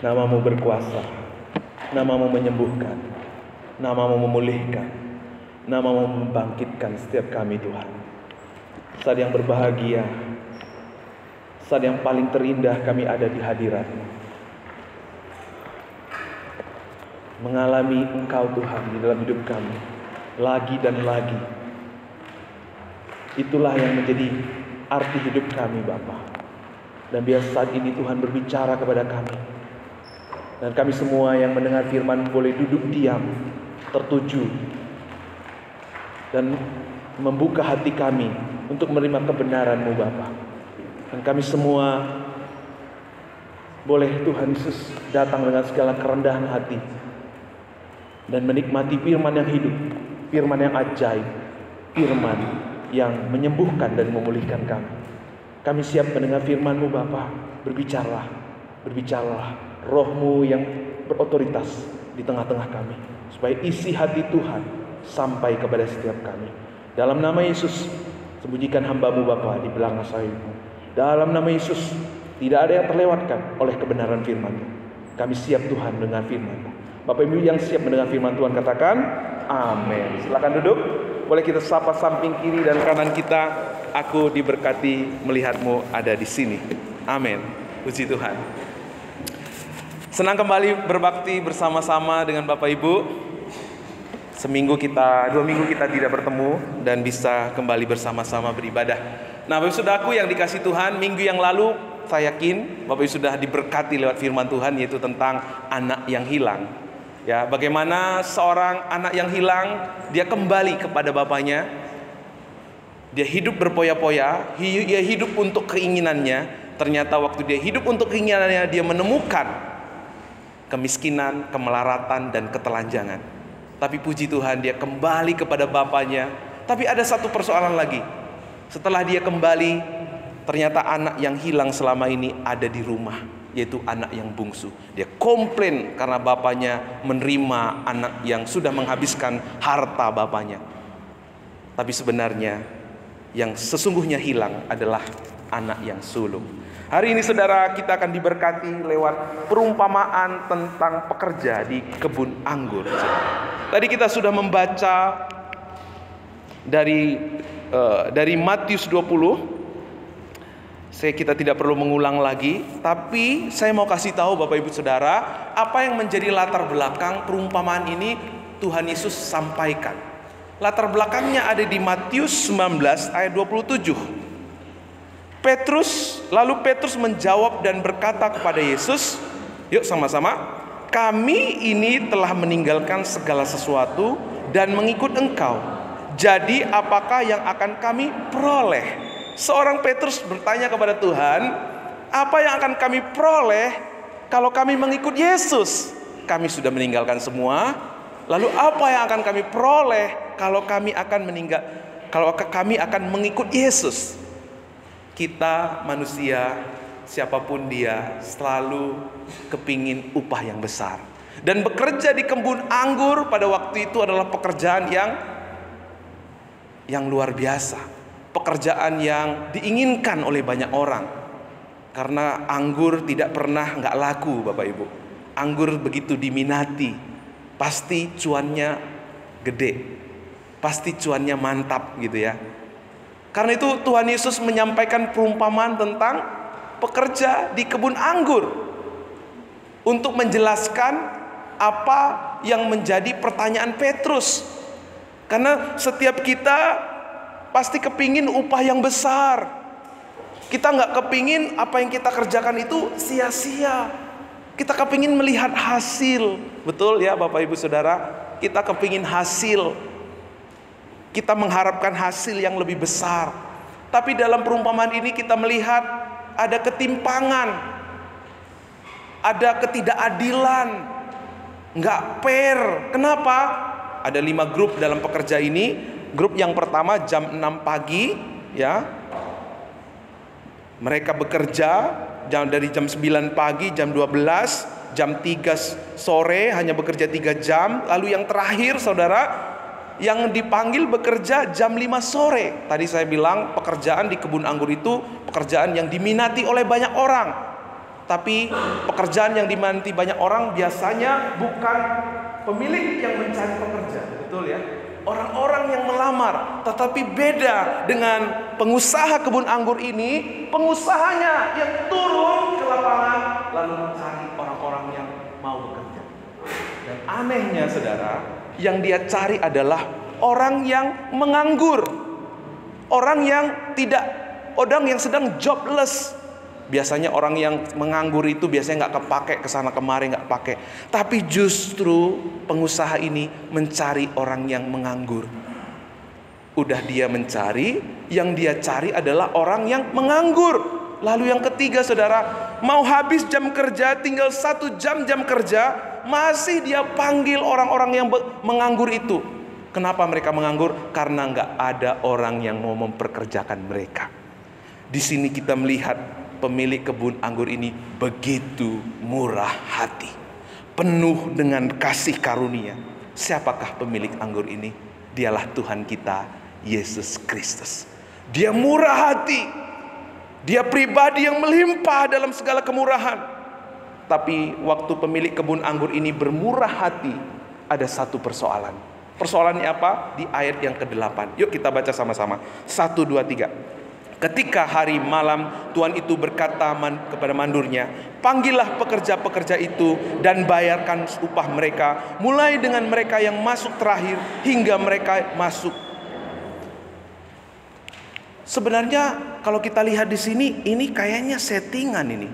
Nama-Mu berkuasa, Nama-Mu menyembuhkan, Nama-Mu memulihkan, Nama-Mu membangkitkan setiap kami Tuhan. Saat yang berbahagia, saat yang paling terindah kami ada di hadirat-Mu, mengalami Engkau Tuhan di dalam hidup kami lagi dan lagi. Itulah yang menjadi arti hidup kami Bapa. Dan biar saat ini Tuhan berbicara kepada kami, dan kami semua yang mendengar firman boleh duduk diam, tertuju, dan membuka hati kami untuk menerima kebenaran-Mu Bapa. Dan kami semua boleh Tuhan Yesus datang dengan segala kerendahan hati dan menikmati firman yang hidup, firman yang ajaib, firman yang menyembuhkan dan memulihkan kami. Kami siap mendengar firman-Mu Bapa. Berbicaralah, berbicaralah. Roh-Mu yang berotoritas di tengah-tengah kami, supaya isi hati Tuhan sampai kepada setiap kami. Dalam nama Yesus, sembunyikan hamba-Mu Bapa di belakang salib-Mu. Dalam nama Yesus, tidak ada yang terlewatkan oleh kebenaran firman-Mu. Kami siap Tuhan dengan firman-Mu. Bapak Ibu yang siap mendengar firman Tuhan katakan amin. Silakan duduk. Boleh kita sapa samping kiri dan kanan kita. Aku diberkati melihat-Mu ada di sini. Amin. Puji Tuhan. Senang kembali berbakti bersama-sama dengan Bapak Ibu. 2 minggu kita tidak bertemu dan bisa kembali bersama-sama beribadah. Nah, Bapak Ibu Saudaraku yang dikasih Tuhan, minggu yang lalu saya yakin Bapak Ibu sudah diberkati lewat firman Tuhan, yaitu tentang anak yang hilang. Ya, bagaimana seorang anak yang hilang, dia kembali kepada bapaknya. Dia hidup berpoya-poya, dia hidup untuk keinginannya. Ternyata waktu dia hidup untuk keinginannya, dia menemukan kemiskinan, kemelaratan, dan ketelanjangan. Tapi puji Tuhan, dia kembali kepada bapaknya. Tapi ada satu persoalan lagi. Setelah dia kembali, ternyata anak yang hilang selama ini ada di rumah, yaitu anak yang bungsu. Dia komplain karena bapaknya menerima anak yang sudah menghabiskan harta bapaknya. Tapi sebenarnya yang sesungguhnya hilang adalah anak yang sulung. Hari ini saudara, kita akan diberkati lewat perumpamaan tentang pekerja di kebun anggur. Tadi kita sudah membaca dari Matius 20. Kita tidak perlu mengulang lagi, tapi saya mau kasih tahu Bapak Ibu Saudara, apa yang menjadi latar belakang perumpamaan ini Tuhan Yesus sampaikan. Latar belakangnya ada di Matius 19 ayat 27. Lalu Petrus menjawab dan berkata kepada Yesus, yuk sama-sama, kami ini telah meninggalkan segala sesuatu dan mengikut Engkau. Jadi apakah yang akan kami peroleh? Seorang Petrus bertanya kepada Tuhan, apa yang akan kami peroleh kalau kami mengikut Yesus? Kami sudah meninggalkan semua. Lalu apa yang akan kami peroleh kalau kami akan mengikut Yesus? Kita manusia, siapapun dia, selalu kepingin upah yang besar. Dan bekerja di kebun anggur pada waktu itu adalah pekerjaan yang luar biasa. Pekerjaan yang diinginkan oleh banyak orang. Karena anggur tidak pernah nggak laku Bapak Ibu. Anggur begitu diminati, pasti cuannya gede, pasti cuannya mantap gitu ya. Karena itu Tuhan Yesus menyampaikan perumpamaan tentang pekerja di kebun anggur, untuk menjelaskan apa yang menjadi pertanyaan Petrus. Karena setiap kita pasti kepingin upah yang besar. Kita nggak kepingin apa yang kita kerjakan itu sia-sia. Kita kepingin melihat hasil. Betul ya Bapak Ibu Saudara? Kita kepingin hasil. Kita mengharapkan hasil yang lebih besar. Tapi dalam perumpamaan ini kita melihat ada ketimpangan, ada ketidakadilan, nggak fair. Kenapa? Ada 5 grup dalam pekerja ini. Grup yang pertama jam 6 pagi ya. Mereka bekerja dari jam 9 pagi, jam 12, jam 3 sore hanya bekerja 3 jam. Lalu yang terakhir saudara, yang dipanggil bekerja jam 5 sore. Tadi saya bilang pekerjaan di kebun anggur itu pekerjaan yang diminati oleh banyak orang. Tapi pekerjaan yang dimanti banyak orang biasanya bukan pemilik yang mencari pekerja, betul ya? Orang-orang yang melamar. Tetapi beda dengan pengusaha kebun anggur ini, pengusahanya yang turun ke lapangan lalu mencari orang-orang yang mau bekerja. Dan anehnya saudara, yang dia cari adalah orang yang menganggur, orang yang sedang jobless. Biasanya orang yang menganggur itu biasanya nggak kepake, kesana kemari nggak pakai. Tapi justru pengusaha ini mencari orang yang menganggur. Udah dia mencari, yang dia cari adalah orang yang menganggur. Lalu yang ketiga saudara, mau habis jam kerja, tinggal 1 jam kerja, masih dia panggil orang-orang yang menganggur itu. Kenapa mereka menganggur? Karena nggak ada orang yang mau memperkerjakan mereka. Di sini kita melihat pemilik kebun anggur ini begitu murah hati, penuh dengan kasih karunia. Siapakah pemilik anggur ini? Dialah Tuhan kita, Yesus Kristus. Dia murah hati. Dia pribadi yang melimpah dalam segala kemurahan. Tapi waktu pemilik kebun anggur ini bermurah hati, ada satu persoalan. Persoalannya apa? Di ayat yang ke-8. Yuk kita baca sama-sama. 1, 2, 3. Ketika hari malam, tuan itu berkata kepada mandurnya, panggillah pekerja-pekerja itu dan bayarkan upah mereka, mulai dengan mereka yang masuk terakhir hingga mereka masuk. Sebenarnya kalau kita lihat di sini, ini kayaknya settingan ini.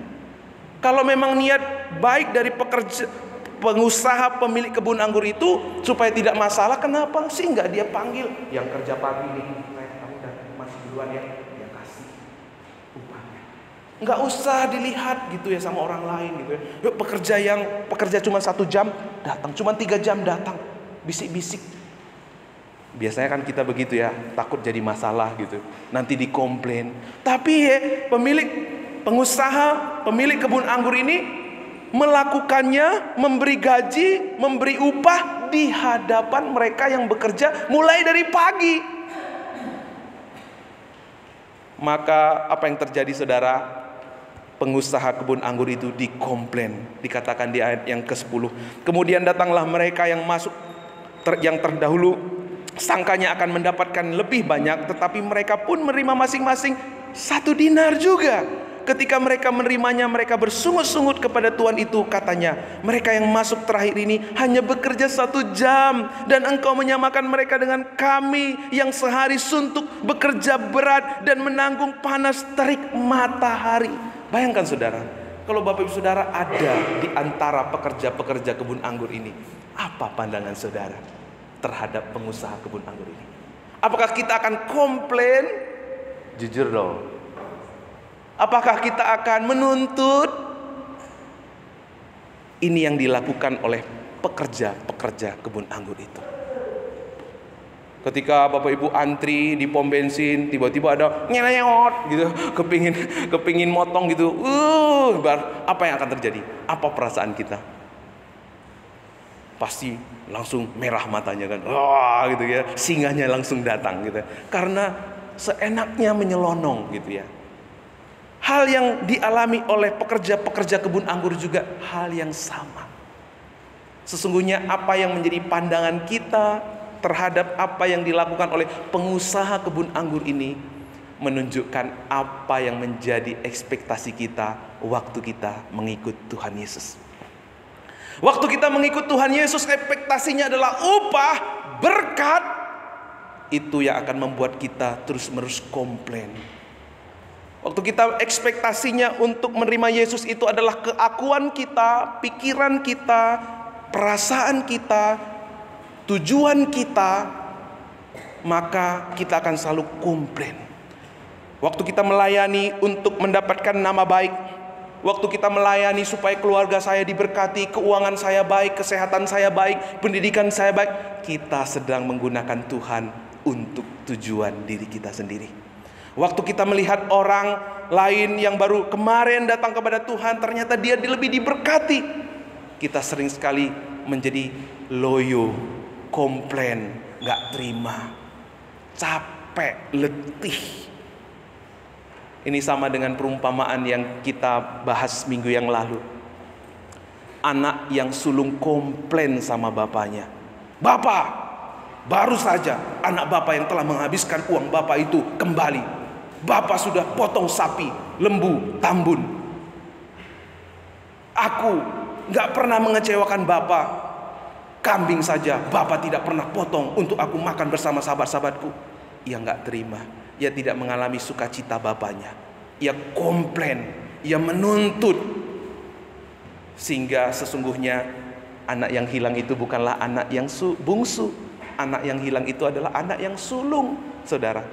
Kalau memang niat baik dari pengusaha pemilik kebun anggur itu supaya tidak masalah, kenapa sih nggak dia panggil yang kerja pagi nih, kamu udah masih duluan ya? Nggak usah dilihat gitu ya sama orang lain gitu ya. Yuk pekerja cuma 1 jam datang, cuma 3 jam datang, bisik-bisik. Biasanya kan kita begitu ya, takut jadi masalah gitu, nanti dikomplain. Tapi ya pengusaha pemilik kebun anggur ini melakukannya, memberi gaji, memberi upah di hadapan mereka yang bekerja mulai dari pagi. Maka apa yang terjadi saudara? Pengusaha kebun anggur itu dikomplain. Dikatakan di ayat yang ke-10. Kemudian datanglah mereka yang masuk yang terdahulu, sangkanya akan mendapatkan lebih banyak, tetapi mereka pun menerima masing-masing 1 dinar juga. Ketika mereka menerimanya, mereka bersungut-sungut kepada tuan itu. Katanya, mereka yang masuk terakhir ini hanya bekerja 1 jam, dan engkau menyamakan mereka dengan kami yang sehari suntuk bekerja berat dan menanggung panas terik matahari. Bayangkan saudara, kalau Bapak Ibu Saudara ada di antara pekerja-pekerja kebun anggur ini, apa pandangan saudara terhadap pengusaha kebun anggur ini? Apakah kita akan komplain? Jujur dong. Apakah kita akan menuntut? Ini yang dilakukan oleh pekerja-pekerja kebun anggur itu. Ketika Bapak Ibu antri di pom bensin, tiba-tiba ada nyelewot gitu, kepingin motong gitu. Apa yang akan terjadi? Apa perasaan kita? Pasti langsung merah matanya kan. Wah gitu ya, singanya langsung datang gitu. Karena seenaknya menyelonong gitu ya. Hal yang dialami oleh pekerja-pekerja kebun anggur juga hal yang sama. Sesungguhnya apa yang menjadi pandangan kita terhadap apa yang dilakukan oleh pengusaha kebun anggur ini menunjukkan apa yang menjadi ekspektasi kita waktu kita mengikut Tuhan Yesus. Waktu kita mengikut Tuhan Yesus, ekspektasinya adalah upah, berkat. Itu yang akan membuat kita terus-menerus komplain. Waktu kita ekspektasinya untuk menerima Yesus itu adalah keakuan kita, pikiran kita, perasaan kita, tujuan kita, maka kita akan selalu komplain. Waktu kita melayani untuk mendapatkan nama baik, waktu kita melayani supaya keluarga saya diberkati, keuangan saya baik, kesehatan saya baik, pendidikan saya baik, kita sedang menggunakan Tuhan untuk tujuan diri kita sendiri. Waktu kita melihat orang lain yang baru kemarin datang kepada Tuhan, ternyata dia lebih diberkati, kita sering sekali menjadi loyo, komplain, gak terima, capek, letih. Ini sama dengan perumpamaan yang kita bahas minggu yang lalu. Anak yang sulung komplain sama bapaknya. Bapak, baru saja anak bapak yang telah menghabiskan uang bapak itu kembali. Bapak sudah potong sapi, lembu, tambun. Aku gak pernah mengecewakan bapak. Kambing saja bapak tidak pernah potong untuk aku makan bersama sahabat-sahabatku. Ia gak terima. Ia tidak mengalami sukacita bapaknya. Ia komplain, ia menuntut. Sehingga sesungguhnya anak yang hilang itu bukanlah anak yang bungsu. Anak yang hilang itu adalah anak yang sulung, saudara.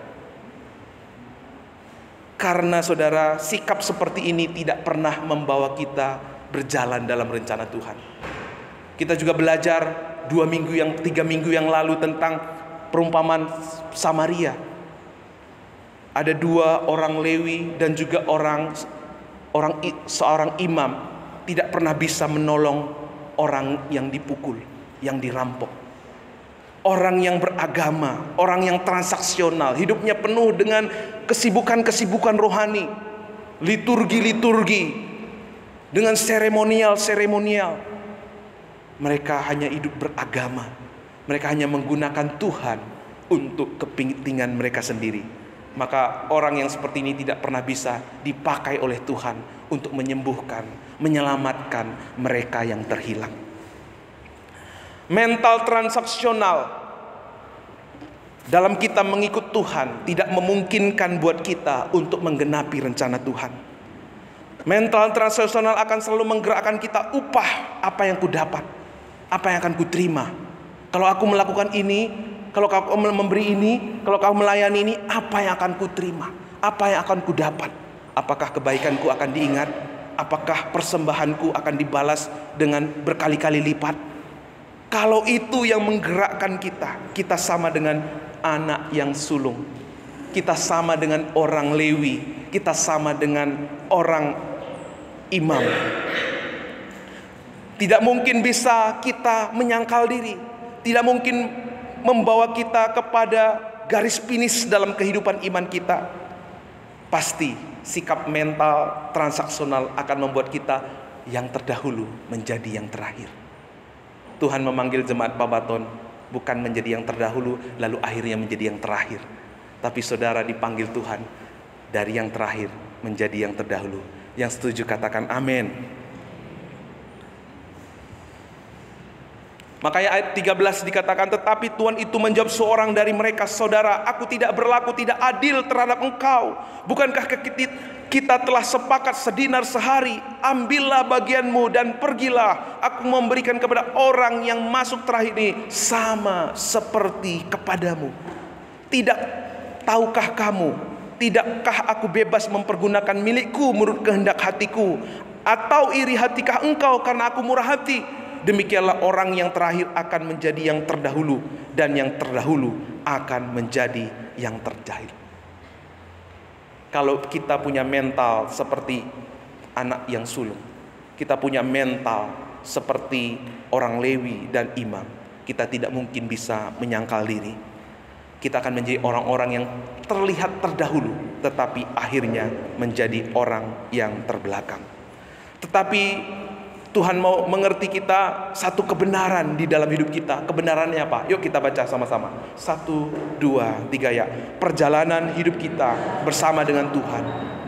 Karena saudara, sikap seperti ini tidak pernah membawa kita berjalan dalam rencana Tuhan. Kita juga belajar 3 minggu yang lalu tentang perumpamaan Samaria. Ada 2 orang Lewi dan juga seorang imam tidak pernah bisa menolong orang yang dipukul, yang dirampok. Orang yang beragama, orang yang transaksional, hidupnya penuh dengan kesibukan-kesibukan rohani, liturgi-liturgi, dengan seremonial. Mereka hanya hidup beragama. Mereka hanya menggunakan Tuhan untuk kepentingan mereka sendiri. Maka orang yang seperti ini tidak pernah bisa dipakai oleh Tuhan untuk menyembuhkan, menyelamatkan mereka yang terhilang. Mental transaksional dalam kita mengikut Tuhan tidak memungkinkan buat kita untuk menggenapi rencana Tuhan. Mental transaksional akan selalu menggerakkan kita, upah apa yang ku dapat, apa yang akan ku terima. Kalau aku melakukan ini, kalau kau memberi ini, kalau kau melayani ini, apa yang akan ku terima? Apa yang akan ku dapat? Apakah kebaikanku akan diingat? Apakah persembahanku akan dibalas dengan berkali-kali lipat? Kalau itu yang menggerakkan kita sama dengan anak yang sulung. Kita sama dengan orang Lewi. Kita sama dengan orang imam. Tidak mungkin bisa kita menyangkal diri. Tidak mungkin membawa kita kepada garis finish dalam kehidupan iman kita. Pasti sikap mental transaksional akan membuat kita yang terdahulu menjadi yang terakhir. Tuhan memanggil jemaat Babaton bukan menjadi yang terdahulu lalu akhirnya menjadi yang terakhir. Tapi saudara dipanggil Tuhan dari yang terakhir menjadi yang terdahulu. Yang setuju katakan amin. Makanya ayat 13 dikatakan, tetapi Tuhan itu menjawab seorang dari mereka, saudara, aku tidak berlaku tidak adil terhadap engkau. Bukankah kita telah sepakat sedinar sehari? Ambillah bagianmu dan pergilah. Aku memberikan kepada orang yang masuk terakhir ini sama seperti kepadamu. Tidak tahukah kamu? Tidakkah aku bebas mempergunakan milikku menurut kehendak hatiku? Atau iri hatikah engkau karena aku murah hati? Demikianlah orang yang terakhir akan menjadi yang terdahulu, dan yang terdahulu akan menjadi yang terakhir. Kalau kita punya mental seperti anak yang sulung, kita punya mental seperti orang Lewi dan imam, kita tidak mungkin bisa menyangkal diri. Kita akan menjadi orang-orang yang terlihat terdahulu, tetapi akhirnya menjadi orang yang terbelakang. Tetapi Tuhan mau mengerti kita satu kebenaran di dalam hidup kita. Kebenarannya apa? Yuk kita baca sama-sama. 1, 2, 3 ya. Perjalanan hidup kita bersama dengan Tuhan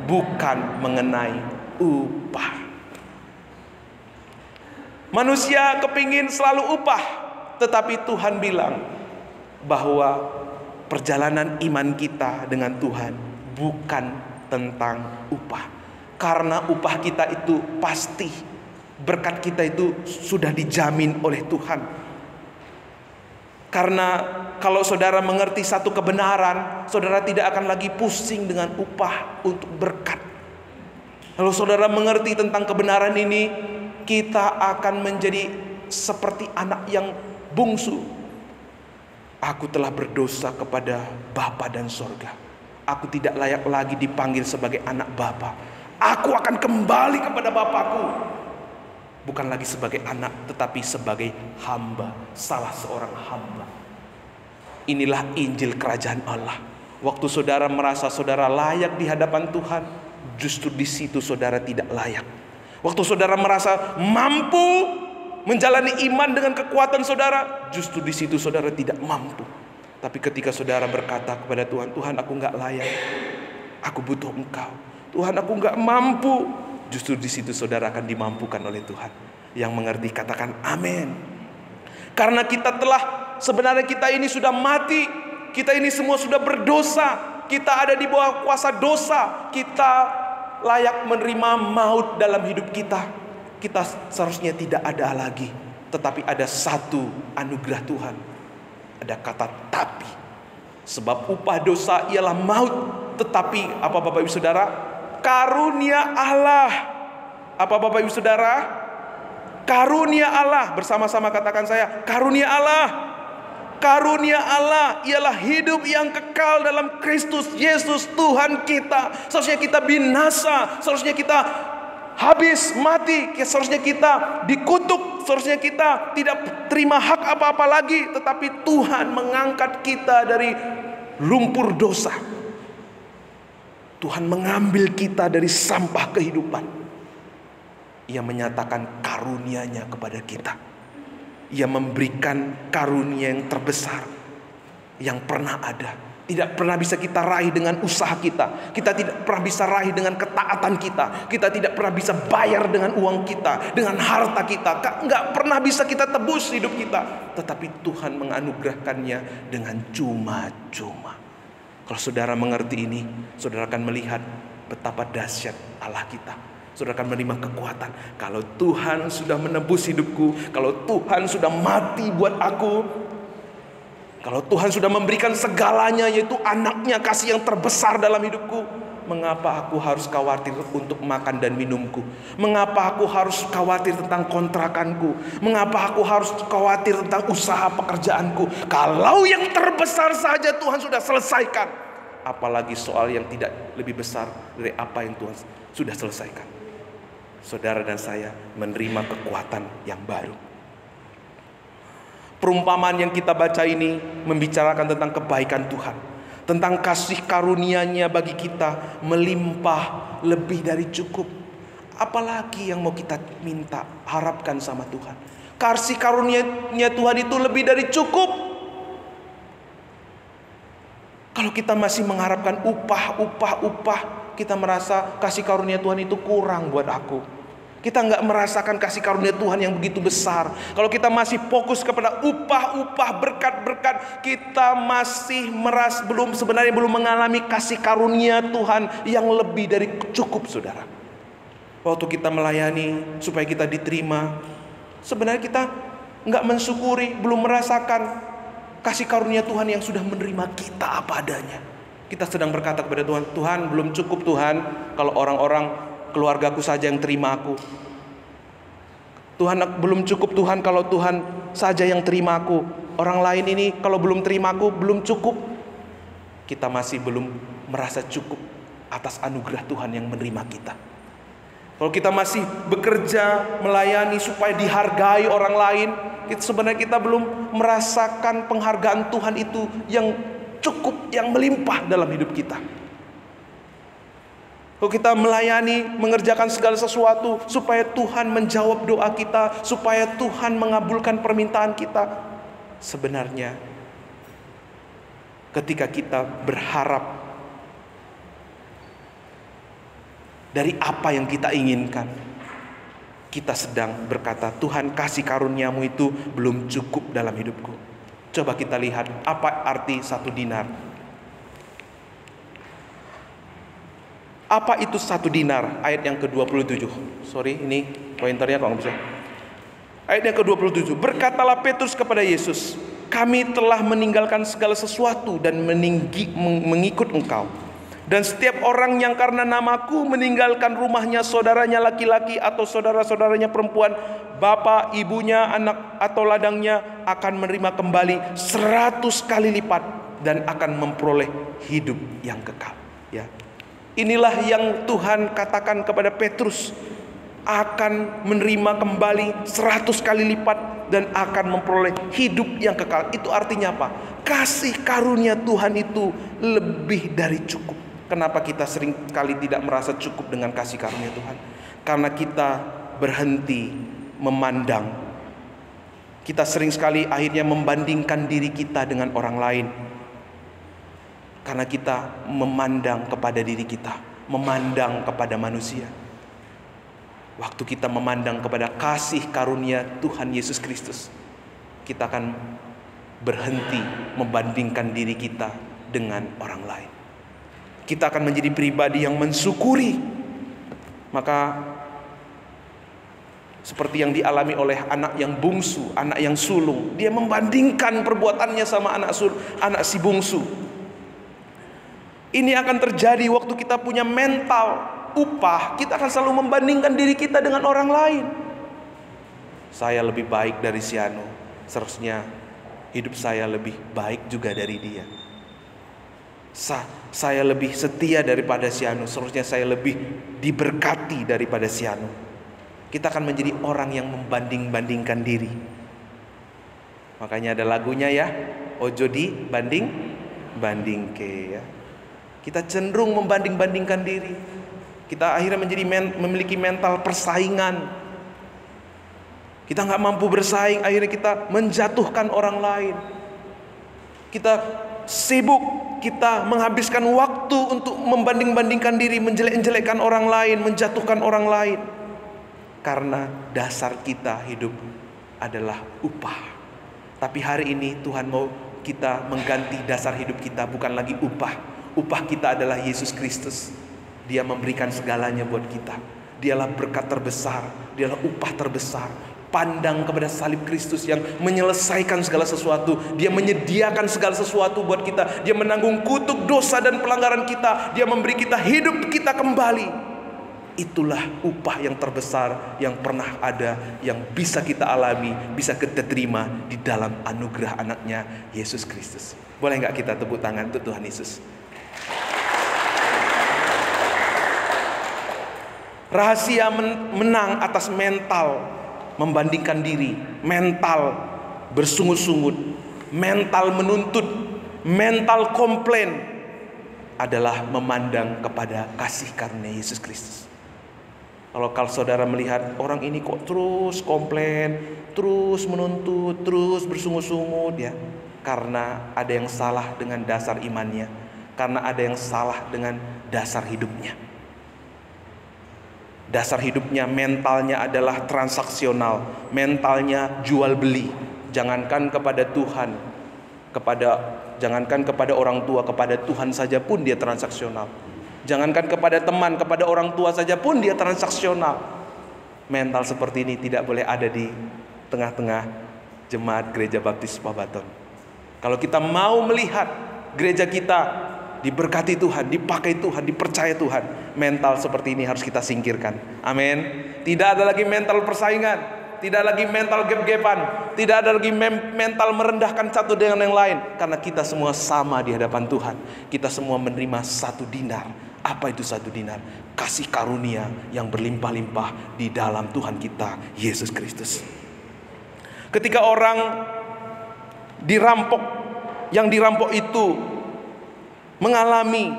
bukan mengenai upah. Manusia kepingin selalu upah, tetapi Tuhan bilang bahwa perjalanan iman kita dengan Tuhan bukan tentang upah. Karena upah kita itu pasti, berkat kita itu sudah dijamin oleh Tuhan. Karena kalau saudara mengerti satu kebenaran, saudara tidak akan lagi pusing dengan upah untuk berkat. Kalau saudara mengerti tentang kebenaran ini, kita akan menjadi seperti anak yang bungsu. Aku telah berdosa kepada Bapa dan sorga. Aku tidak layak lagi dipanggil sebagai anak Bapa. Aku akan kembali kepada Bapakku. Bukan lagi sebagai anak, tetapi sebagai hamba, salah seorang hamba. Inilah Injil Kerajaan Allah. Waktu saudara merasa saudara layak di hadapan Tuhan, justru di situ saudara tidak layak. Waktu saudara merasa mampu menjalani iman dengan kekuatan saudara, justru di situ saudara tidak mampu. Tapi ketika saudara berkata kepada Tuhan, Tuhan aku gak layak, aku butuh Engkau, Tuhan aku gak mampu, justru di situ saudara akan dimampukan oleh Tuhan. Yang mengerti katakan amin. Karena sebenarnya kita ini sudah mati, kita ini semua sudah berdosa, kita ada di bawah kuasa dosa, kita layak menerima maut dalam hidup kita. Kita seharusnya tidak ada lagi, tetapi ada satu anugerah Tuhan. Ada kata tapi. Sebab upah dosa ialah maut, tetapi apa Bapak Ibu Saudara? Karunia Allah. Apa Bapak Ibu Saudara? Karunia Allah. Bersama-sama katakan saya, karunia Allah. Karunia Allah ialah hidup yang kekal dalam Kristus Yesus Tuhan kita. Seharusnya kita binasa, seharusnya kita habis mati, seharusnya kita dikutuk, seharusnya kita tidak terima hak apa-apa lagi. Tetapi Tuhan mengangkat kita dari lumpur dosa. Tuhan mengambil kita dari sampah kehidupan. Ia menyatakan karunia-Nya kepada kita. Ia memberikan karunia yang terbesar yang pernah ada. Tidak pernah bisa kita raih dengan usaha kita. Kita tidak pernah bisa raih dengan ketaatan kita. Kita tidak pernah bisa bayar dengan uang kita, dengan harta kita. Nggak pernah bisa kita tebus hidup kita. Tetapi Tuhan menganugerahkannya dengan cuma-cuma. Kalau saudara mengerti ini, saudara akan melihat betapa dahsyat Allah kita. Saudara akan menerima kekuatan. Kalau Tuhan sudah menebus hidupku, kalau Tuhan sudah mati buat aku, kalau Tuhan sudah memberikan segalanya, yaitu anaknya, kasih yang terbesar dalam hidupku, mengapa aku harus khawatir untuk makan dan minumku? Mengapa aku harus khawatir tentang kontrakanku? Mengapa aku harus khawatir tentang usaha pekerjaanku? Kalau yang terbesar saja Tuhan sudah selesaikan, apalagi soal yang tidak lebih besar dari apa yang Tuhan sudah selesaikan. Saudara dan saya menerima kekuatan yang baru. Perumpamaan yang kita baca ini membicarakan tentang kebaikan Tuhan, tentang kasih karunia-Nya bagi kita melimpah lebih dari cukup. Apalagi yang mau kita minta, harapkan sama Tuhan? Kasih karunia-Nya Tuhan itu lebih dari cukup. Kalau kita masih mengharapkan upah, kita merasa kasih karunia Tuhan itu kurang buat aku. Kita nggak merasakan kasih karunia Tuhan yang begitu besar. Kalau kita masih fokus kepada upah, berkat-berkat, kita masih sebenarnya belum mengalami kasih karunia Tuhan yang lebih dari cukup, saudara. Waktu kita melayani supaya kita diterima, sebenarnya kita nggak mensyukuri, belum merasakan kasih karunia Tuhan yang sudah menerima kita apa adanya. Kita sedang berkata kepada Tuhan, Tuhan belum cukup Tuhan kalau orang-orang keluargaku saja yang terima aku. Tuhan belum cukup Tuhan kalau Tuhan saja yang terima aku. Orang lain ini kalau belum terima aku belum cukup. Kita masih belum merasa cukup atas anugerah Tuhan yang menerima kita. Kalau kita masih bekerja melayani supaya dihargai orang lain, sebenarnya kita belum merasakan penghargaan Tuhan itu yang cukup, yang melimpah dalam hidup kita. Kalau kita melayani, mengerjakan segala sesuatu supaya Tuhan menjawab doa kita, supaya Tuhan mengabulkan permintaan kita, sebenarnya ketika kita berharap dari apa yang kita inginkan, kita sedang berkata, Tuhan kasih karunia-Mu itu belum cukup dalam hidupku. Coba kita lihat apa arti 1 dinar. Apa itu 1 dinar? Ayat yang ke-27. Sorry, ini pointernya kalau nggak bisa. Ayat yang ke-27. Berkatalah Petrus kepada Yesus, kami telah meninggalkan segala sesuatu dan mengikut Engkau. Dan setiap orang yang karena namaku meninggalkan rumahnya, saudaranya laki-laki atau saudara-saudaranya perempuan, bapak, ibunya, anak atau ladangnya, akan menerima kembali 100 kali lipat dan akan memperoleh hidup yang kekal. Ya. Inilah yang Tuhan katakan kepada Petrus, akan menerima kembali 100 kali lipat dan akan memperoleh hidup yang kekal. Itu artinya apa? kasih karunia Tuhan itu lebih dari cukup. Kenapa kita sering kali tidak merasa cukup dengan kasih karunia Tuhan? Karena kita berhenti memandang. Kita sering sekali akhirnya membandingkan diri kita dengan orang lain. Karena kita memandang kepada diri kita, memandang kepada manusia. Waktu kita memandang kepada kasih karunia Tuhan Yesus Kristus, kita akan berhenti membandingkan diri kita dengan orang lain. Kita akan menjadi pribadi yang mensyukuri. Maka seperti yang dialami oleh anak yang bungsu, anak yang sulung, dia membandingkan perbuatannya sama anak si bungsu. Ini akan terjadi waktu kita punya mental upah. Kita akan selalu membandingkan diri kita dengan orang lain. Saya lebih baik dari si anu, seharusnya hidup saya lebih baik juga dari dia. Saya lebih setia daripada si anu, seharusnya saya lebih diberkati daripada si anu. Kita akan menjadi orang yang membanding-bandingkan diri. Makanya ada lagunya ya, ojo di banding ke ya. Kita cenderung membanding-bandingkan diri. Kita akhirnya memiliki mental persaingan. Kita nggak mampu bersaing, akhirnya kita menjatuhkan orang lain. Kita sibuk, kita menghabiskan waktu untuk membanding-bandingkan diri, menjelek-jelekkan orang lain, menjatuhkan orang lain. Karena dasar kita hidup adalah upah. Tapi hari ini Tuhan mau kita mengganti dasar hidup kita, bukan lagi upah. Upah kita adalah Yesus Kristus. Dia memberikan segalanya buat kita. Dialah berkat terbesar, dialah upah terbesar. Pandang kepada salib Kristus yang menyelesaikan segala sesuatu. Dia menyediakan segala sesuatu buat kita. Dia menanggung kutuk dosa dan pelanggaran kita. Dia memberi kita hidup kita kembali. Itulah upah yang terbesar yang pernah ada, yang bisa kita alami, bisa kita terima di dalam anugerah anaknya Yesus Kristus. Boleh nggak kita tepuk tangan untuk Tuhan Yesus? Rahasia menang atas mental membandingkan diri, mental bersungut-sungut, mental menuntut, mental komplain adalah memandang kepada kasih karunia Yesus Kristus. Kalau saudara melihat orang ini kok terus komplain, terus menuntut, terus bersungut-sungut ya, karena ada yang salah dengan dasar imannya, karena ada yang salah dengan dasar hidupnya. Dasar hidupnya, mentalnya adalah transaksional, mentalnya jual beli. Jangankan kepada Tuhan, jangankan kepada orang tua, kepada Tuhan saja pun dia transaksional. Jangankan kepada teman, kepada orang tua saja pun dia transaksional. Mental seperti ini tidak boleh ada di tengah-tengah jemaat Gereja Baptis Pabaton. Kalau kita mau melihat gereja kita diberkati Tuhan, dipakai Tuhan, dipercaya Tuhan, mental seperti ini harus kita singkirkan. Amin. Tidak ada lagi mental persaingan, tidak lagi mental gap-gapan, tidak ada lagi mental merendahkan satu dengan yang lain. Karena kita semua sama di hadapan Tuhan. Kita semua menerima 1 dinar. Apa itu 1 dinar? Kasih karunia yang berlimpah-limpah di dalam Tuhan kita Yesus Kristus. Ketika orang dirampok, yang dirampok itu mengalami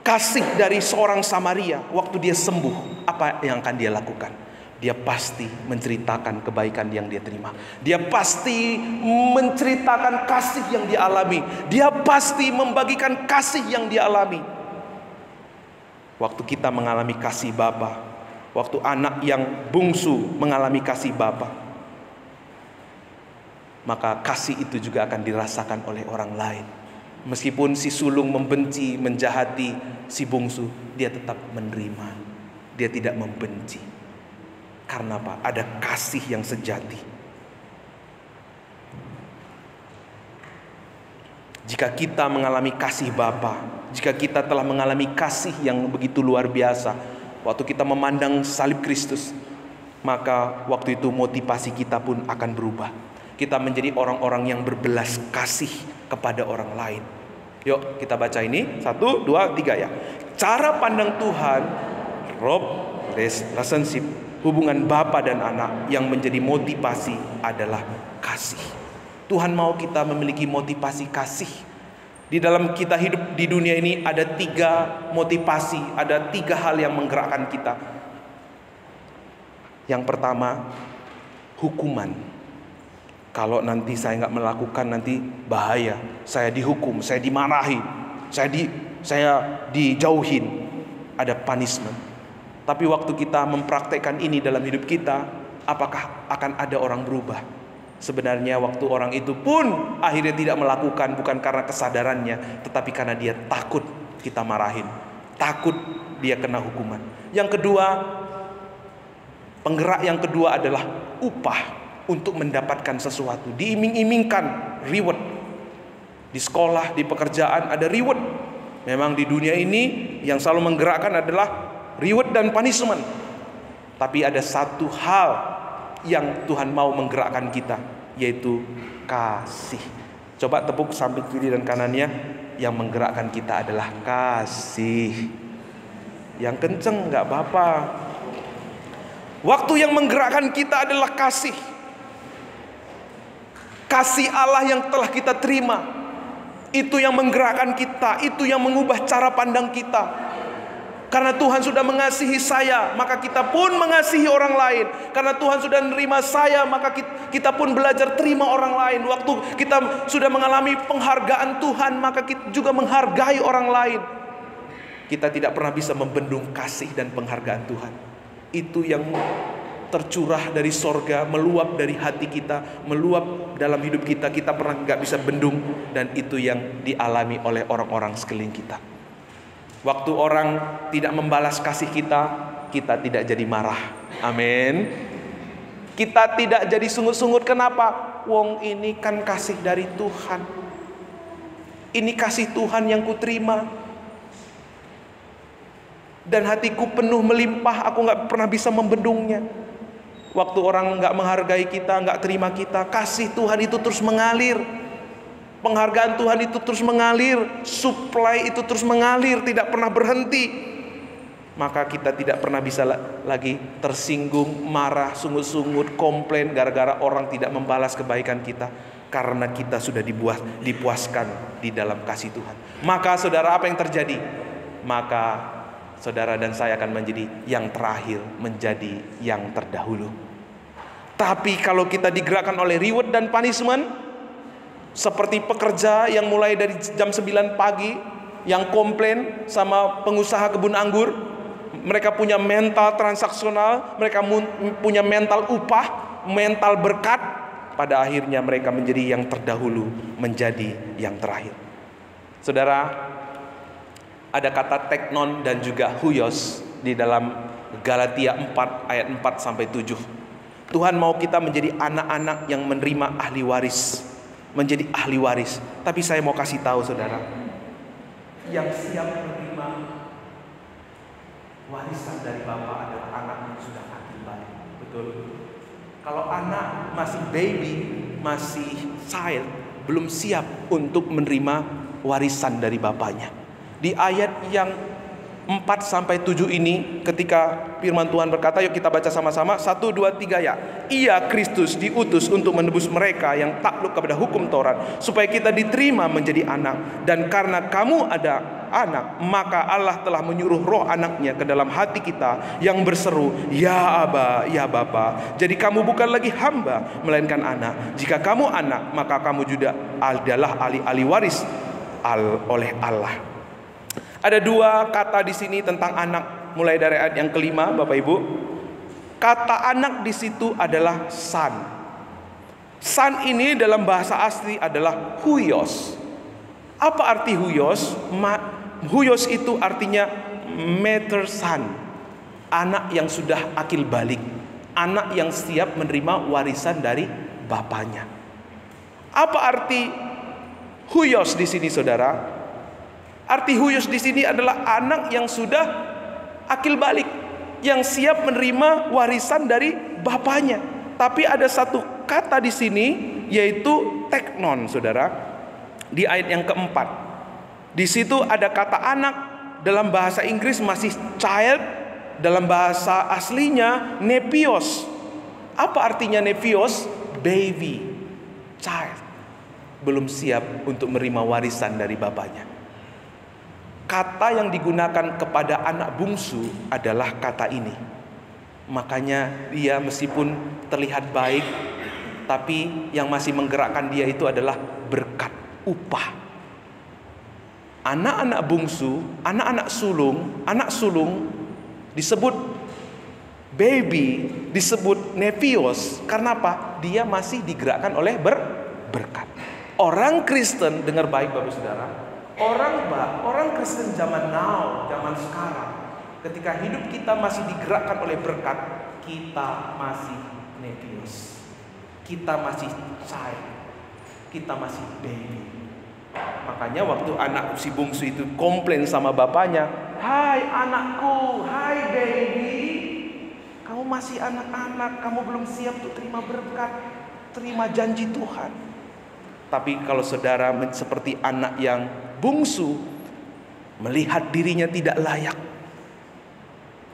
kasih dari seorang Samaria, waktu dia sembuh, apa yang akan dia lakukan? Dia pasti menceritakan kebaikan yang dia terima. Dia pasti menceritakan kasih yang dia alami. Dia pasti membagikan kasih yang dia alami. Waktu kita mengalami kasih Bapa, waktu anak yang bungsu mengalami kasih Bapa, maka kasih itu juga akan dirasakan oleh orang lain. Meskipun si sulung membenci, menjahati si bungsu, dia tetap menerima. Dia tidak membenci. Karena apa? Ada kasih yang sejati. Jika kita mengalami kasih Bapa, jika kita telah mengalami kasih yang begitu luar biasa, waktu kita memandang salib Kristus, maka waktu itu motivasi kita pun akan berubah. Kita menjadi orang-orang yang berbelas kasih kepada orang lain. Yuk kita baca ini 1, 2, 3 ya. Cara pandang Tuhan, Rob, relationship, hubungan Bapa dan anak yang menjadi motivasi adalah kasih. Tuhan mau kita memiliki motivasi kasih. Di dalam kita hidup di dunia ini ada 3 motivasi, ada 3 hal yang menggerakkan kita. Yang pertama, hukuman. Kalau nanti saya nggak melakukan, nanti bahaya. Saya dihukum, saya dimarahi, saya dijauhin. Ada punishment. Tapi waktu kita mempraktekkan ini dalam hidup kita, apakah akan ada orang berubah? Sebenarnya waktu orang itu pun akhirnya tidak melakukan, bukan karena kesadarannya, tetapi karena dia takut kita marahin, takut dia kena hukuman. Yang kedua, penggerak yang kedua adalah upah untuk mendapatkan sesuatu. Diiming-imingkan reward. Di sekolah, di pekerjaan ada reward. Memang di dunia ini yang selalu menggerakkan adalah reward dan punishment. Tapi ada satu hal yang Tuhan mau menggerakkan kita, yaitu kasih. Coba tepuk samping kiri dan kanannya. Yang menggerakkan kita adalah kasih. Yang kenceng gak apa-apa. Waktu yang menggerakkan kita adalah kasih. Kasih Allah yang telah kita terima, itu yang menggerakkan kita, itu yang mengubah cara pandang kita. Karena Tuhan sudah mengasihi saya, maka kita pun mengasihi orang lain. Karena Tuhan sudah menerima saya, maka kita pun belajar terima orang lain. Waktu kita sudah mengalami penghargaan Tuhan, maka kita juga menghargai orang lain. Kita tidak pernah bisa membendung kasih dan penghargaan Tuhan. Itu yang tercurah dari sorga, meluap dari hati kita, meluap dalam hidup kita. Kita pernah gak bisa bendung, dan itu yang dialami oleh orang-orang sekeliling kita. Waktu orang tidak membalas kasih kita, kita tidak jadi marah. Amin. Kita tidak jadi sungut-sungut. Kenapa? Wong ini kan kasih dari Tuhan. Ini kasih Tuhan yang kuterima. Dan hatiku penuh melimpah, aku gak pernah bisa membendungnya. Waktu orang gak menghargai kita, gak terima kita, kasih Tuhan itu terus mengalir. Penghargaan Tuhan itu terus mengalir, supply itu terus mengalir, tidak pernah berhenti. Maka kita tidak pernah bisa lagi tersinggung, marah, sungut-sungut, komplain gara-gara orang tidak membalas kebaikan kita. Karena kita sudah dipuaskan di dalam kasih Tuhan. Maka saudara, apa yang terjadi? Maka saudara dan saya akan menjadi yang terakhir, menjadi yang terdahulu. Tapi kalau kita digerakkan oleh reward dan punishment, seperti pekerja yang mulai dari jam 9 pagi yang komplain sama pengusaha kebun anggur, mereka punya mental transaksional, mereka punya mental upah, mental berkat. Pada akhirnya mereka menjadi yang terdahulu, menjadi yang terakhir. Saudara, ada kata teknon dan juga huios di dalam Galatia 4 ayat 4 sampai 7. Tuhan mau kita menjadi anak-anak yang menerima ahli waris, menjadi ahli waris. Tapi saya mau kasih tahu saudara, yang siap menerima warisan dari Bapa adalah anak yang sudah akil balik. Betul? Kalau anak masih baby, masih child, belum siap untuk menerima warisan dari bapaknya. Di ayat yang 4 sampai 7 ini, ketika firman Tuhan berkata, yuk kita baca sama-sama, 1, 2, 3 ya. Ia Kristus diutus untuk menebus mereka yang takluk kepada hukum Taurat, supaya kita diterima menjadi anak. Dan karena kamu ada anak, maka Allah telah menyuruh roh anaknya ke dalam hati kita, yang berseru, ya Aba, ya Bapa. Jadi kamu bukan lagi hamba, melainkan anak. Jika kamu anak, maka kamu juga adalah ahli waris oleh Allah. Ada 2 kata di sini tentang anak, mulai dari ayat yang kelima, Bapak Ibu. Kata anak di situ adalah son. Son ini dalam bahasa asli adalah huios. Apa arti huios? Huios itu artinya mature son, anak yang sudah akil balik, anak yang siap menerima warisan dari bapaknya. Apa arti huios di sini, saudara? Arti huios di sini adalah anak yang sudah akil balik, yang siap menerima warisan dari bapaknya. Tapi ada satu kata di sini, yaitu teknon, saudara. Di ayat yang keempat, di situ ada kata anak, dalam bahasa Inggris masih child, dalam bahasa aslinya nepios. Apa artinya nepios? Baby, child. belum siap untuk menerima warisan dari bapaknya. Kata yang digunakan kepada anak bungsu adalah kata ini. Makanya dia meskipun terlihat baik, tapi yang masih menggerakkan dia itu adalah berkat, upah. Anak-anak bungsu, anak sulung disebut baby, disebut nepios. Karena apa? Dia masih digerakkan oleh berkat. Orang Kristen, dengar baik Bapak Saudara, orang Kristen zaman sekarang, ketika hidup kita masih digerakkan oleh berkat, kita masih nepios, kita masih child, kita masih baby. Makanya waktu anak si bungsu itu komplain sama bapaknya, "Hai anakku, hai baby, kamu masih anak-anak, kamu belum siap untuk terima berkat, terima janji Tuhan." Tapi kalau saudara seperti anak yang bungsu, melihat dirinya tidak layak,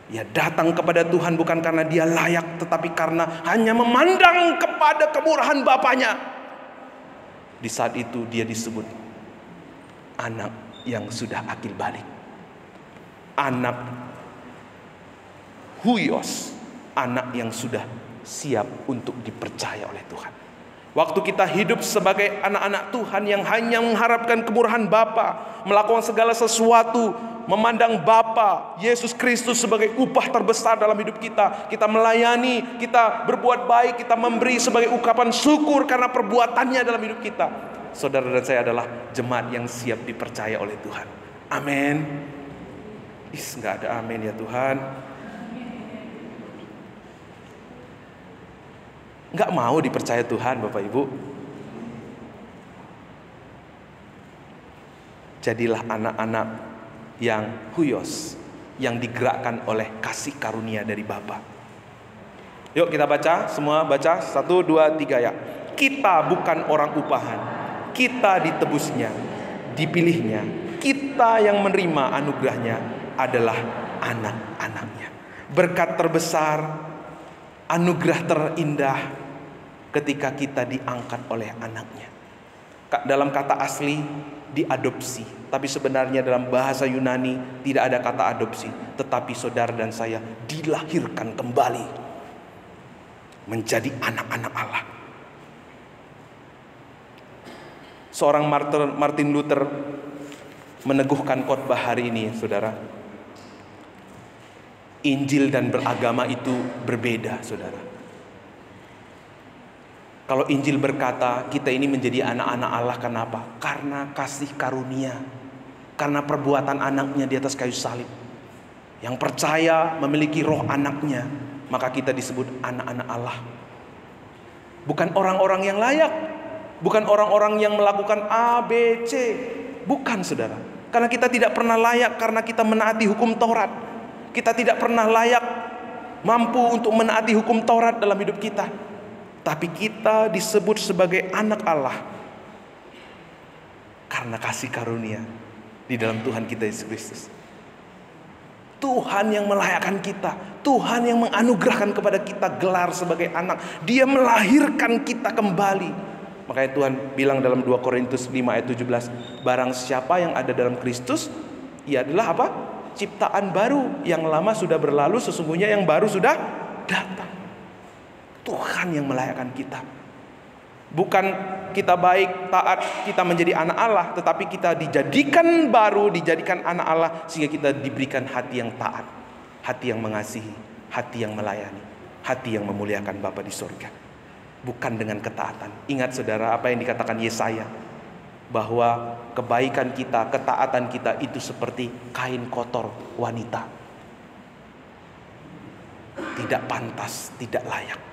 ia datang kepada Tuhan bukan karena dia layak, tetapi karena hanya memandang kepada kemurahan bapaknya. Di saat itu dia disebut anak yang sudah akil balik, anak huios, anak yang sudah siap untuk dipercaya oleh Tuhan. Waktu kita hidup sebagai anak-anak Tuhan yang hanya mengharapkan kemurahan Bapa, melakukan segala sesuatu, memandang Bapa, Yesus Kristus sebagai upah terbesar dalam hidup kita. Kita melayani, kita berbuat baik, kita memberi sebagai ungkapan syukur karena perbuatannya dalam hidup kita. Saudara dan saya adalah jemaat yang siap dipercaya oleh Tuhan. Amin. Nggak ada amin ya Tuhan. Nggak mau dipercaya Tuhan Bapak Ibu. Jadilah anak-anak yang huios, yang digerakkan oleh kasih karunia dari Bapa. Yuk kita baca, semua baca 1, 2, 3 ya. Kita bukan orang upahan, kita ditebusnya, dipilihnya, kita yang menerima anugerahnya adalah anak-anaknya. Berkat terbesar, anugerah terindah ketika kita diangkat oleh anaknya. Dalam kata asli diadopsi, tapi sebenarnya dalam bahasa Yunani tidak ada kata adopsi, tetapi saudara dan saya dilahirkan kembali menjadi anak-anak Allah. Seorang Martin Luther meneguhkan khotbah hari ini, saudara. Injil dan beragama itu berbeda, saudara. Kalau Injil berkata kita ini menjadi anak-anak Allah, kenapa? Karena kasih karunia, karena perbuatan anaknya di atas kayu salib. Yang percaya memiliki roh anaknya, maka kita disebut anak-anak Allah. Bukan orang-orang yang layak, bukan orang-orang yang melakukan A, B, C. Bukan, saudara. Karena kita tidak pernah layak karena kita menaati hukum Taurat. Kita tidak pernah layak mampu untuk menaati hukum Taurat dalam hidup kita. Tapi kita disebut sebagai anak Allah karena kasih karunia di dalam Tuhan kita Yesus Kristus. Tuhan yang melayakkan kita, Tuhan yang menganugerahkan kepada kita gelar sebagai anak. Dia melahirkan kita kembali. Makanya Tuhan bilang dalam 2 Korintus 5 ayat 17, barang siapa yang ada dalam Kristus, ia adalah apa? Ciptaan baru. Yang lama sudah berlalu, sesungguhnya yang baru sudah datang. Tuhan yang melayakkan kita. Bukan kita baik, taat, kita menjadi anak Allah, tetapi kita dijadikan baru, dijadikan anak Allah, sehingga kita diberikan hati yang taat, hati yang mengasihi, hati yang melayani, hati yang memuliakan Bapa di surga. Bukan dengan ketaatan. Ingat saudara apa yang dikatakan Yesaya, bahwa kebaikan kita, ketaatan kita itu seperti kain kotor wanita. Tidak pantas, tidak layak.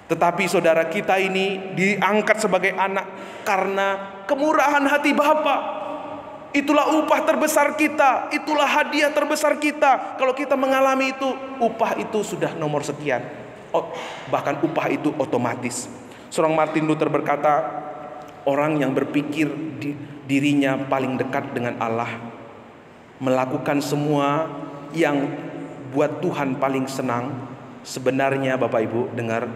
Tetapi saudara, kita ini diangkat sebagai anak karena kemurahan hati Bapa. Itulah upah terbesar kita, itulah hadiah terbesar kita. Kalau kita mengalami itu, upah itu sudah nomor sekian. Bahkan upah itu otomatis. Seorang Martin Luther berkata, orang yang berpikir dirinya paling dekat dengan Allah, melakukan semua yang buat Tuhan paling senang, sebenarnya Bapak Ibu dengar,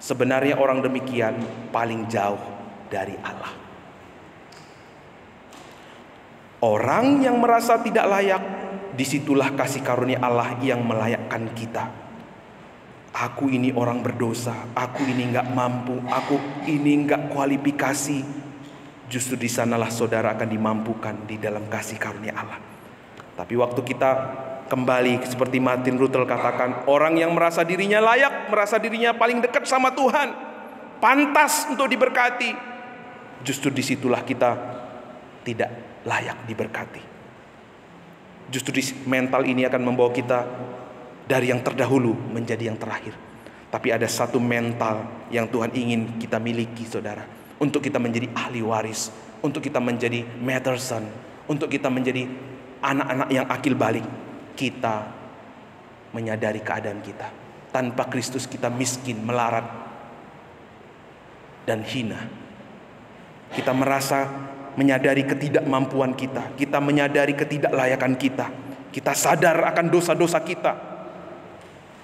sebenarnya orang demikian paling jauh dari Allah. Orang yang merasa tidak layak, disitulah kasih karunia Allah yang melayakkan kita. Aku ini orang berdosa, aku ini nggak mampu, aku ini nggak kualifikasi. Justru di sanalah saudara akan dimampukan di dalam kasih karunia Allah. Tapi waktu kita kembali seperti Martin Luther katakan, orang yang merasa dirinya layak, merasa dirinya paling dekat sama Tuhan, pantas untuk diberkati, justru disitulah kita tidak layak diberkati. Justru mental ini akan membawa kita dari yang terdahulu menjadi yang terakhir. Tapi ada satu mental yang Tuhan ingin kita miliki, saudara, untuk kita menjadi ahli waris, untuk kita menjadi Matterson, untuk kita menjadi anak-anak yang akil balik. Kita menyadari keadaan kita. Tanpa Kristus kita miskin, melarat, dan hina. Kita merasa menyadari ketidakmampuan kita. Kita menyadari ketidaklayakan kita. Kita sadar akan dosa-dosa kita.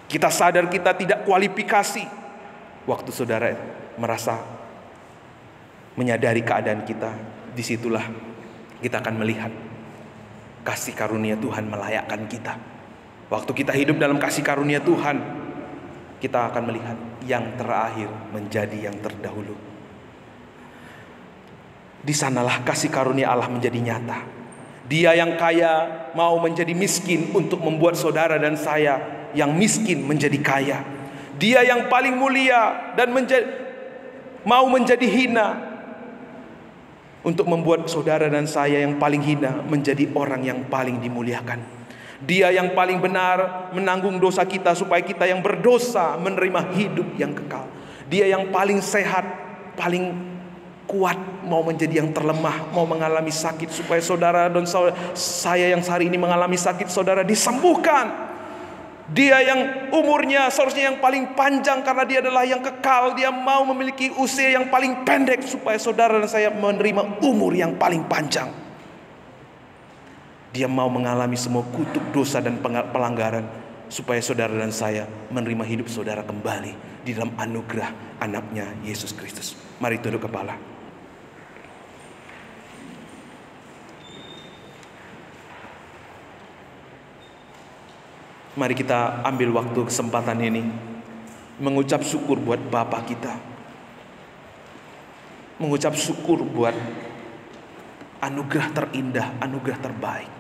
Kita sadar kita tidak kualifikasi. Waktu saudara merasa menyadari keadaan kita, disitulah kita akan melihat kasih karunia Tuhan melayakkan kita. Waktu kita hidup dalam kasih karunia Tuhan, kita akan melihat yang terakhir menjadi yang terdahulu. Di sanalah kasih karunia Allah menjadi nyata. Dia yang kaya mau menjadi miskin untuk membuat saudara dan saya yang miskin menjadi kaya. Dia yang paling mulia dan mau menjadi hina untuk membuat saudara dan saya yang paling hina menjadi orang yang paling dimuliakan. Dia yang paling benar menanggung dosa kita supaya kita yang berdosa menerima hidup yang kekal. Dia yang paling sehat, paling kuat mau menjadi yang terlemah, mau mengalami sakit supaya saudara dan saya yang hari ini mengalami sakit, saudara disembuhkan. Dia yang umurnya seharusnya yang paling panjang karena dia adalah yang kekal. Dia mau memiliki usia yang paling pendek supaya saudara dan saya menerima umur yang paling panjang. Dia mau mengalami semua kutuk dosa dan pelanggaran supaya saudara dan saya menerima hidup saudara kembali di dalam anugerah anaknya Yesus Kristus. Mari tunduk kepala. Mari kita ambil waktu kesempatan ini mengucap syukur buat Bapa kita. Mengucap syukur buat anugerah terindah, anugerah terbaik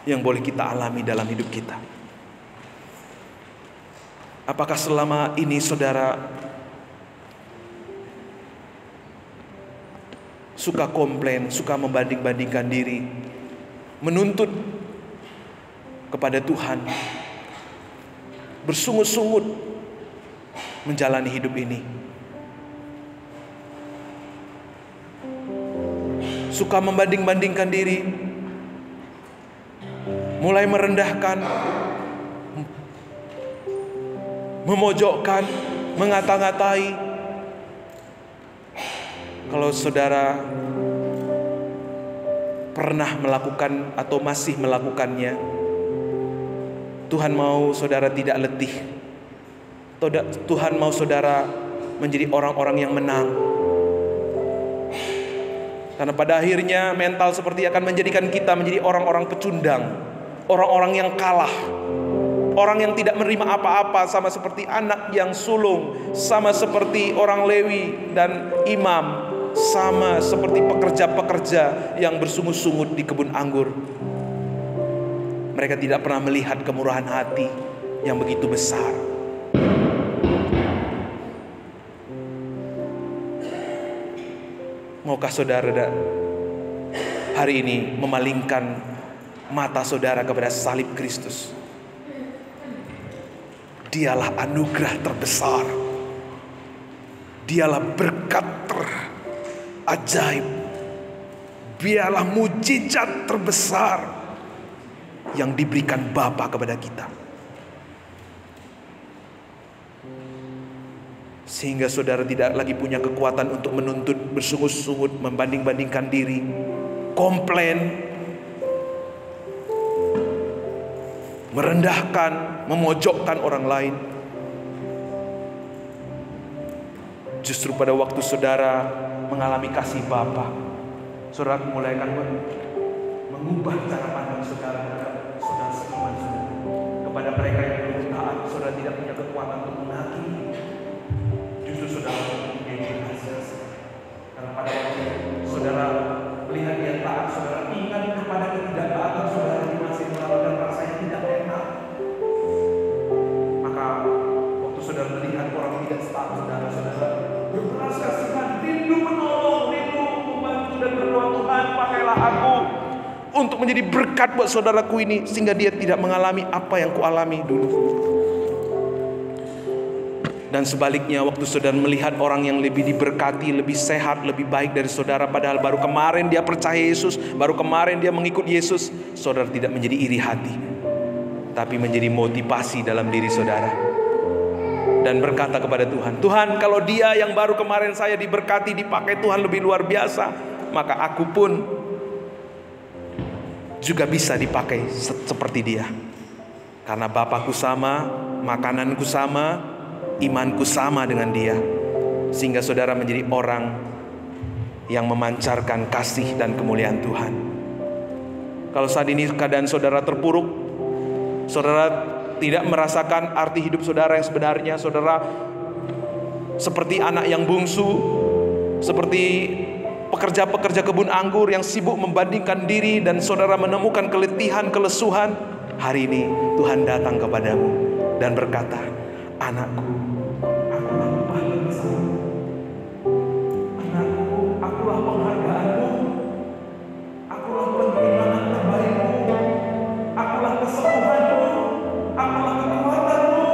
yang boleh kita alami dalam hidup kita. Apakah selama ini saudara suka komplain, suka membanding-bandingkan diri, menuntut kepada Tuhan, bersungut-sungut menjalani hidup ini, suka membanding-bandingkan diri, mulai merendahkan, memojokkan, mengata-ngatai. Kalau saudara pernah melakukan atau masih melakukannya, Tuhan mau saudara tidak letih. Tuhan mau saudara menjadi orang-orang yang menang. Karena pada akhirnya mental seperti akan menjadikan kita menjadi orang-orang pecundang, orang-orang yang kalah, orang yang tidak menerima apa-apa, sama seperti anak yang sulung, sama seperti orang Lewi dan imam, sama seperti pekerja-pekerja yang bersungut-sungut di kebun anggur. Mereka tidak pernah melihat kemurahan hati yang begitu besar. Maukah saudara hari ini memalingkan mata saudara kepada salib Kristus? Dialah anugerah terbesar. Dialah berkat terajaib. Dialah mujizat terbesar yang diberikan Bapa kepada kita. Sehingga saudara tidak lagi punya kekuatan untuk menuntut, bersungut-sungut, membanding-bandingkan diri, komplain, merendahkan, memojokkan orang lain. justru pada waktu saudara mengalami kasih Bapa, saudara mulai akan mengubah cara pandang saudara terhadap saudara seiman saudara. Kepada mereka yang belum taat, saudara tidak punya kekuatan untuk menghakimi. Justru saudara mempunyai kasih. Karena pada waktu saudara melihat dia taat, saudara ingat kepada ketidaktaatan saudara di masa yang lalu dan rasanya tidak enak. Maka waktu saudara melihat orang tidak taat saudara berbelas kasihan, rindu menolong, rindu membantu dan berdoa, Tuhan pakailah aku untuk menjadi berkat buat saudaraku ini, sehingga dia tidak mengalami apa yang kualami dulu. Dan sebaliknya, waktu saudara melihat orang yang lebih diberkati, lebih sehat, lebih baik dari saudara, padahal baru kemarin dia percaya Yesus, baru kemarin dia mengikut Yesus, saudara tidak menjadi iri hati, tapi menjadi motivasi dalam diri saudara. Dan berkata kepada Tuhan, Tuhan, kalau dia yang baru kemarin saya diberkati, dipakai Tuhan lebih luar biasa, maka aku pun juga bisa dipakai seperti dia. Karena Bapakku sama, makananku sama, imanku sama dengan dia. Sehingga saudara menjadi orang yang memancarkan kasih dan kemuliaan Tuhan. Kalau saat ini keadaan saudara terpuruk, saudara tidak merasakan arti hidup saudara yang sebenarnya, saudara seperti anak yang bungsu, seperti pekerja-pekerja kebun anggur yang sibuk membandingkan diri, dan saudara menemukan keletihan, kelesuhan. Hari ini Tuhan datang kepadamu dan berkata, anakku, akulah upah bersamamu. Anakku, akulah penghargaanmu. Akulah penerimaan terbaikmu. Akulah kesembuhanmu. Akulah kekuatanmu.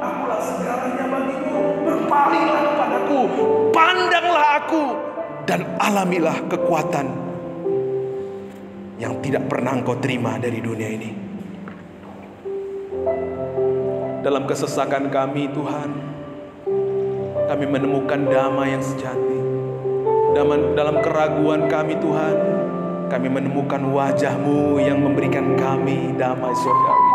Akulah segalanya bagimu. Berpalinglah kepadaku, pandanglah aku, dan alamilah kekuatan yang tidak pernah engkau terima dari dunia ini. Dalam kesesakan kami Tuhan, kami menemukan damai yang sejati. Dalam keraguan kami Tuhan, kami menemukan wajah-Mu yang memberikan kami damai surgawi.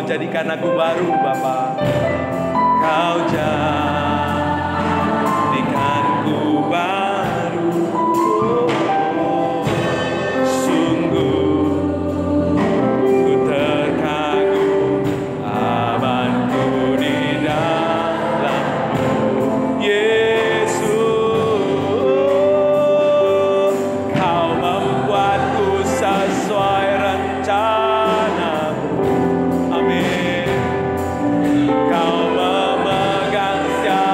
Jadikan aku baru Bapa, Kau jadikanku baru. Sungguh ku terkagum amanku di dalam-Mu, Yesus. Kau membuatku sesuai rencana. Kau memegang siapa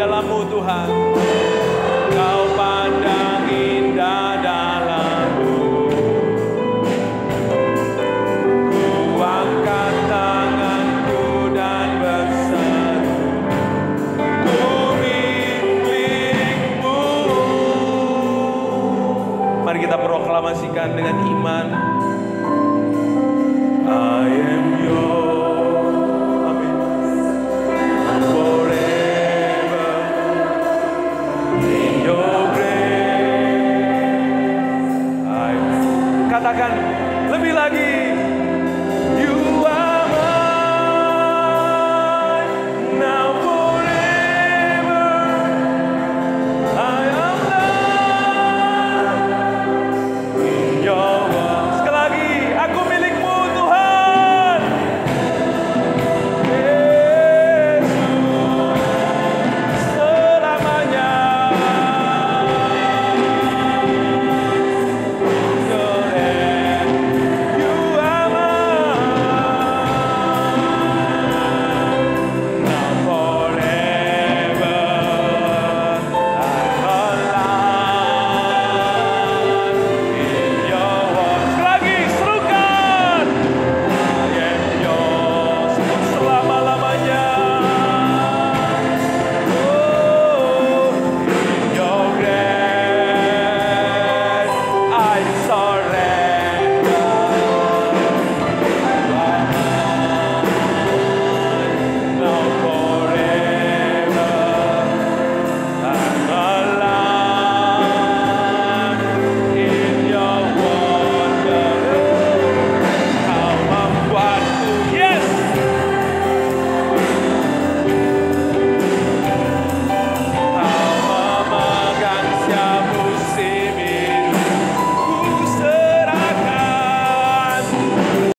dalam-Mu Tuhan. Kau pandang indah dalam-Mu. Ku angkat tanganku dan berseru, ku milik-Mu. Mari kita proklamasikan dengan iman. I am yours.